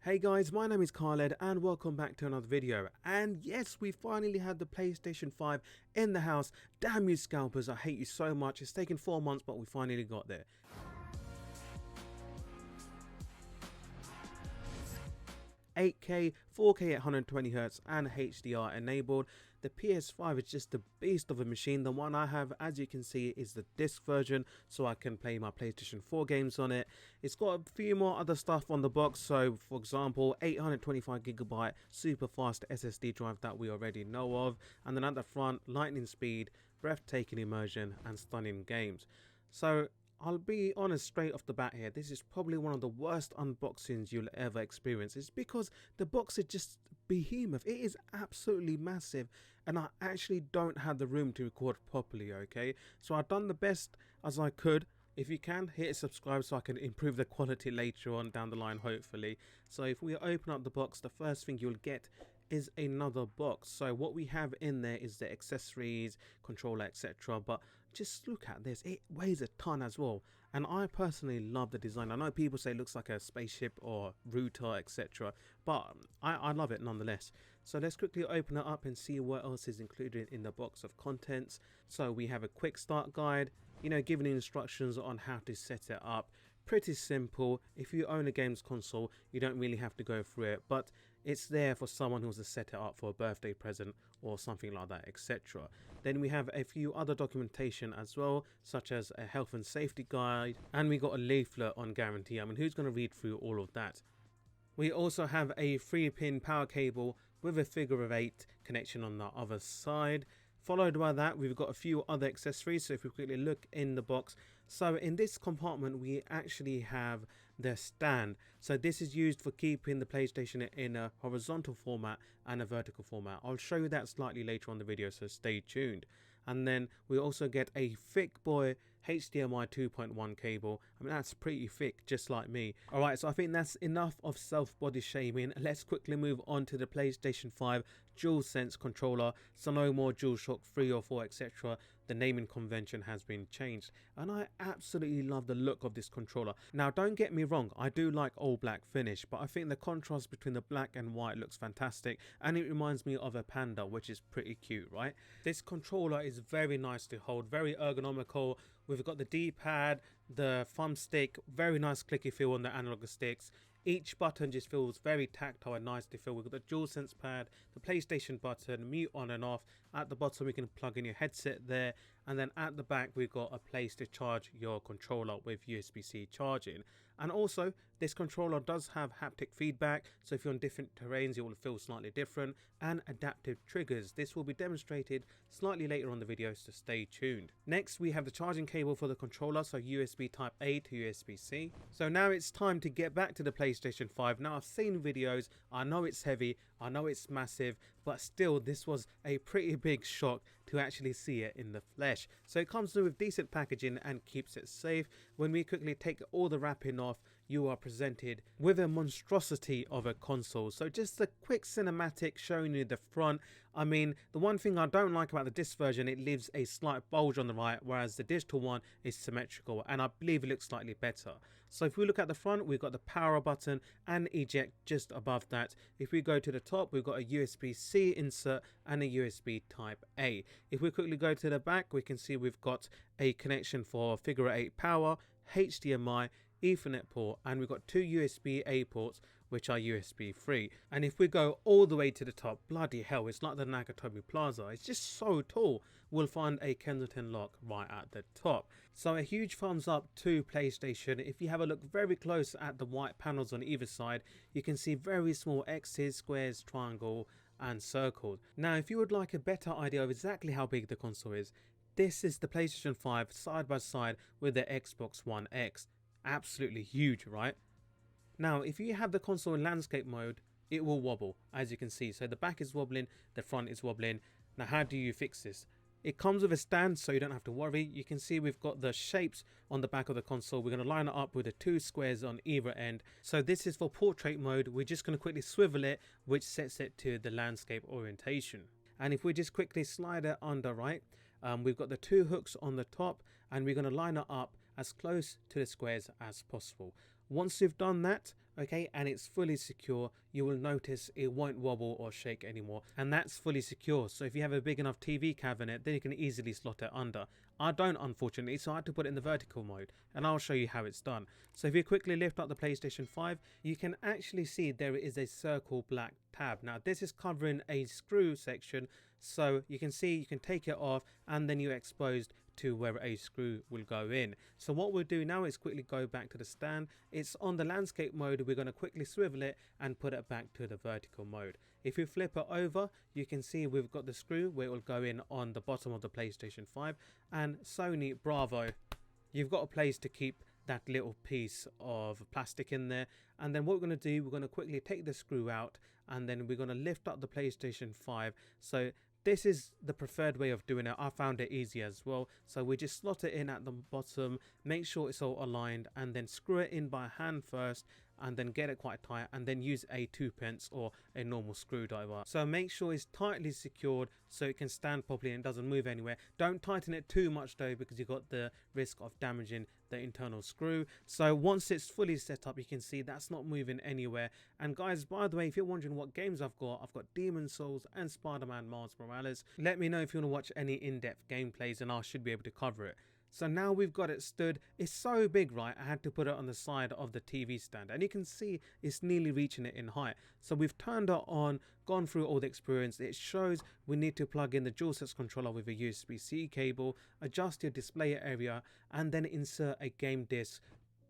Hey guys, my name is Khaled and welcome back to another video. And yes, we finally had the PlayStation 5 in the house. Damn you scalpers, I hate you so much. It's taken 4 months but we finally got there. 8K, 4K at 120Hz and HDR enabled. The PS5 is just a beast of a machine. The one I have, as you can see, is the disc version, so I can play my PlayStation 4 games on it. It's got a few more other stuff on the box, so for example 825GB super fast SSD drive that we already know of, and then at the front, lightning speed, breathtaking immersion and stunning games. So I'll be honest straight off the bat here, this is probably one of the worst unboxings you'll ever experience. It's because the box is just behemoth. It is absolutely massive and I actually don't have the room to record properly, okay? So I've done the best as I could. If you can, hit subscribe so I can improve the quality later on down the line, hopefully. So if we open up the box, the first thing you'll get is another box. So what we have in there is the accessories, controller, etc. But just look at this, it weighs a ton as well, and I personally love the design. I know people say it looks like a spaceship or router, etc., but I love it nonetheless. So let's quickly open it up and see what else is included in the box of contents. So we have a quick start guide, you know, giving instructions on how to set it up. Pretty simple. If you own a games console, you don't really have to go through it, but it's there for someone who wants to set it up for a birthday present or something like that, etc. Then we have a few other documentation as well, such as a health and safety guide, and we got a leaflet on guarantee. I mean, who's going to read through all of that? We also have a 3-pin power cable with a figure of 8 connection on the other side. Followed by that, we've got a few other accessories. So if we quickly look in the box, so in this compartment we actually have the stand. So this is used for keeping the PlayStation in a horizontal format and a vertical format. I'll show you that slightly later on the video, so stay tuned. And then we also get a thick boy HDMI 2.1 cable. I mean, that's pretty thick, just like me. Alright, so I think that's enough of self-body shaming. Let's quickly move on to the PlayStation 5 DualSense controller. So no more DualShock 3 or 4, etc. The naming convention has been changed, and I absolutely love the look of this controller. Now don't get me wrong, I do like all black finish, but I think the contrast between the black and white looks fantastic, and it reminds me of a panda, which is pretty cute, right? This controller is very nice to hold, very ergonomical. We've got the D-pad, the thumbstick, very nice clicky feel on the analog sticks. Each button just feels very tactile and nice to feel. We've got the DualSense pad, the PlayStation button, mute on and off. At the bottom we can plug in your headset there, and then at the back we've got a place to charge your controller with USB-C charging. And also this controller does have haptic feedback, so if you're on different terrains it will feel slightly different, and adaptive triggers. This will be demonstrated slightly later on the video, so stay tuned. Next we have the charging cable for the controller, so USB type A to USB-C. So now it's time to get back to the PlayStation 5. Now I've seen videos, I know it's heavy, I know it's massive, but still this was a pretty big shock to actually see it in the flesh. So it comes with decent packaging and keeps it safe. When we quickly take all the wrapping off, you are presented with a monstrosity of a console. So just a quick cinematic showing you the front. I mean, the one thing I don't like about the disc version, it leaves a slight bulge on the right, whereas the digital one is symmetrical, and I believe it looks slightly better. So if we look at the front, we've got the power button and eject just above that. If we go to the top, we've got a USB-C insert and a USB type A. If we quickly go to the back, we can see we've got a connection for figure 8 power, HDMI, Ethernet port, and we've got 2 USB-A ports which are USB 3. And if we go all the way to the top, bloody hell, it's like the Nakatomi Plaza, it's just so tall. We'll find a Kensington lock right at the top. So a huge thumbs up to PlayStation. If you have a look very close at the white panels on either side, you can see very small X's, squares, triangle and circles. Now if you would like a better idea of exactly how big the console is, this is the PlayStation 5 side by side with the Xbox One X. Absolutely huge, right? Now if you have the console in landscape mode, it will wobble, as you can see. So the back is wobbling, the front is wobbling. Now how do you fix this? It comes with a stand, so you don't have to worry. You can see we've got the shapes on the back of the console. We're going to line it up with the 2 squares on either end. So this is for portrait mode. We're just going to quickly swivel it, which sets it to the landscape orientation. And if we just quickly slide it under, right, we've got the 2 hooks on the top, and we're going to line it up as close to the squares as possible. Once you've done that, okay, and it's fully secure, you will notice it won't wobble or shake anymore, and that's fully secure. So if you have a big enough TV cabinet, then you can easily slot it under. I don't, unfortunately, so I had to put it in the vertical mode, and I'll show you how it's done. So if you quickly lift up the PlayStation 5, you can actually see there is a circle black tab. Now this is covering a screw section, so you can see you can take it off and then you're exposed to where a screw will go in. So what we'll do now is quickly go back to the stand. It's on the landscape mode. We're going to quickly swivel it and put it back to the vertical mode. If you flip it over, you can see we've got the screw where it will go in on the bottom of the PlayStation 5, and Sony, bravo, you've got a place to keep that little piece of plastic in there. And then what we're going to do, we're going to quickly take the screw out, and then we're going to lift up the PlayStation 5. So this is the preferred way of doing it. I found it easy as well. So we just slot it in at the bottom, make sure it's all aligned, and then screw it in by hand first, and then get it quite tight, and then use a 2-pence or a normal screwdriver. So make sure it's tightly secured so it can stand properly and doesn't move anywhere. Don't tighten it too much though, because you've got the risk of damaging the internal screw. So once it's fully set up, you can see that's not moving anywhere. And guys, by the way, if you're wondering what games I've got Demon's Souls and Spiderman Miles Morales. Let me know if you want to watch any in-depth gameplays, and I should be able to cover it. So now we've got it stood. It's so big, right? I had to put it on the side of the TV stand, and you can see it's nearly reaching it in height. So we've turned it on, gone through all the experience. It shows we need to plug in the DualSense controller with a USB-C cable, adjust your display area, and then insert a game disc.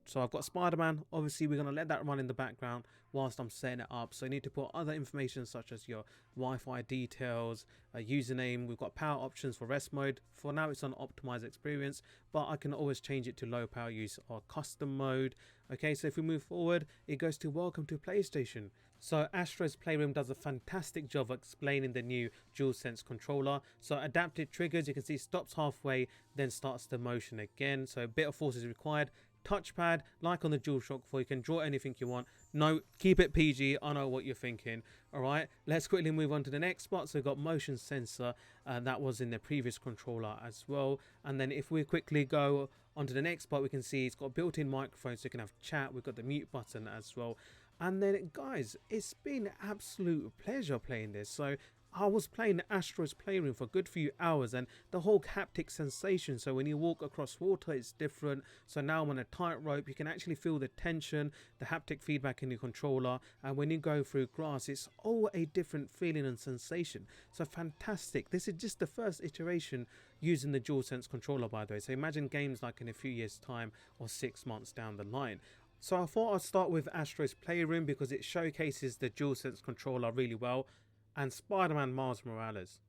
So I've got Spider-Man. Obviously we're going to let that run in the background whilst I'm setting it up. So you need to put other information such as your Wi-Fi details, a username. We've got power options for rest mode. For now it's on optimized experience, but I can always change it to low power use or custom mode. Okay, so if we move forward, it goes to welcome to PlayStation. So Astros Playroom does a fantastic job of explaining the new DualSense controller. So adaptive triggers, you can see stops halfway, then starts the motion again. So a bit of force is required. Touchpad, like on the DualShock 4, you can draw anything you want. No, keep it PG. I know what you're thinking. All right, let's quickly move on to the next spot. So we've got motion sensor, that was in the previous controller as well. And then if we quickly go onto the next spot, we can see it's got built-in microphone, so you can have chat. We've got the mute button as well. And then guys, it's been an absolute pleasure playing this. So I was playing the Astros Playroom for a good few hours, and the whole haptic sensation, so when you walk across water it's different. So now I'm on a tightrope, you can actually feel the tension, the haptic feedback in your controller, and when you go through grass it's all a different feeling and sensation. So fantastic. This is just the first iteration using the DualSense controller, by the way. So imagine games like in a few years time or 6 months down the line. So I thought I'd start with Astros Playroom because it showcases the DualSense controller really well. And Spider-Man Miles Morales,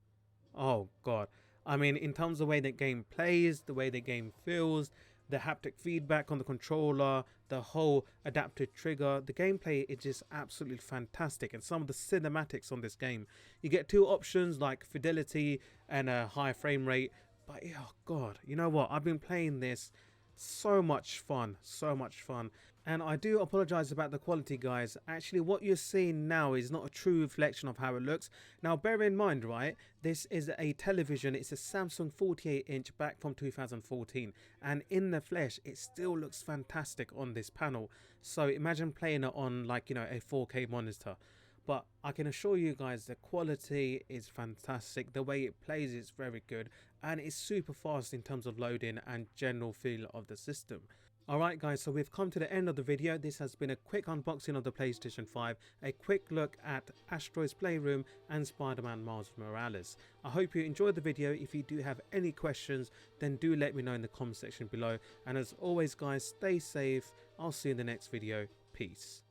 oh god, I mean, in terms of the way the game plays, the way the game feels, the haptic feedback on the controller, the whole adaptive trigger, the gameplay is just absolutely fantastic. And some of the cinematics on this game, you get two options like fidelity and a high frame rate, but oh god, you know what, I've been playing this, so much fun, so much fun. And I do apologize about the quality, guys. Actually what you're seeing now is not a true reflection of how it looks. Now bear in mind, right, this is a television, it's a Samsung 48-inch back from 2014, and in the flesh it still looks fantastic on this panel. So imagine playing it on, like, you know, a 4K monitor. But I can assure you guys the quality is fantastic, the way it plays is very good, and it's super fast in terms of loading and general feel of the system. Alright guys, so we've come to the end of the video. This has been a quick unboxing of the PlayStation 5, a quick look at Astros Playroom and Spider-Man Miles Morales. I hope you enjoyed the video. If you do have any questions, then do let me know in the comment section below. And as always guys, stay safe. I'll see you in the next video. Peace.